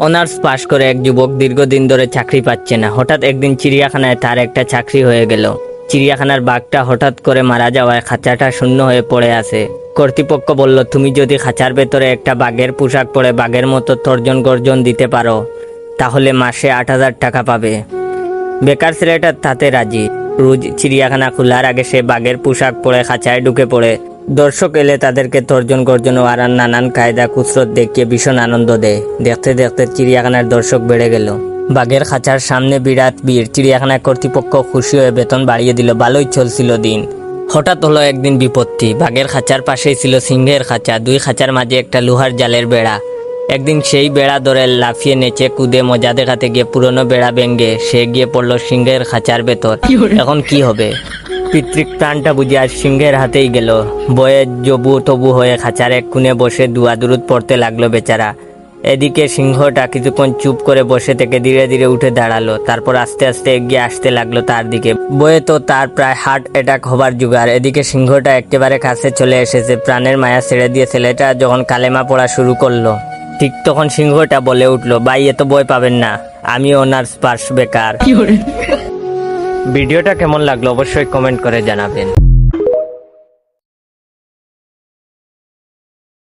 Honours পাশ করে এক যুবক দীর্ঘদিন ধরে চাকরি পাচ্ছে না। হঠাৎ একদিন চিড়িয়াখানায় তার একটা চাকরি হয়ে গেল। চিড়িয়াখানার বাঘটা হঠাৎ করে মারা যাওয়ায় খাঁচাটা শূন্য হয়ে পড়ে আছে। কর্তৃপক্ষ বলল, তুমি যদি খাঁচার ভেতরে একটা বাঘের পোশাক পরে বাঘের মতো তর্জন গর্জন দিতে পারো তাহলে মাসে 8,000 টাকা পাবে। বেকার ছেলেটা তাতে রাজি। রোজ চিড়িয়াখানা খোলার আগে সে বাঘের পোশাক পরে খাঁচায় ঢুকে পড়ে। দর্শক এলে তাদেরকে তর্জন গর্জন আর নানান কায়দা কুসরত দেখিয়ে ভীষণ আনন্দ দেয়। দেখতে দেখতে চিড়িয়াখানার দর্শক বেড়ে গেল। বাঘের খাঁচার সামনে বিরাট ভিড়। চিড়িয়াখানা কর্তৃপক্ষ খুশি হয়ে বেতন বাড়িয়ে দিল। ভালোই চলছিল দিন। হঠাৎ হলো একদিন বিপত্তি। বাঘের খাঁচার পাশেই ছিল সিংহের খাঁচা। দুই খাঁচার মাঝে একটা লোহার জালের বেড়া। একদিন সেই বেড়া ধরে লাফিয়ে নেচে কুদে মজা দেখাতে গিয়ে পুরনো বেড়া ভেঙে সে গিয়ে পড়লো সিংহের খাঁচার ভেতর। এখন কি হবে? পিতৃক প্রাণটা বুঝে আর সিংহের হাতেই গেল। বয়ে জবু তবু হয়ে খাঁচার এক কোণে বসে দুয়া দুরুদ পড়তে লাগলো বেচারা। এদিকে সিংহটা কিছুক্ষণ চুপ করে বসে থেকে ধীরে ধীরে উঠে দাঁড়ালো। তারপর আস্তে আস্তে এগিয়ে আসতে লাগলো তার দিকে। বয়ে তো তার প্রায় হার্ট অ্যাটাক হবার জোগাড়। এদিকে সিংহটা একেবারে কাছে চলে এসেছে। প্রাণের মায়া ছেড়ে দিয়ে ছেলেটা যখন কালেমা পড়া শুরু করলো ঠিক তখন সিংহটা বলে উঠলো, ভাই এত ভয় পাবেন না, আমি অনার্স পাস বেকার। ভিডিওটা কেমন লাগলো অবশ্যই কমেন্ট করে জানাবেন।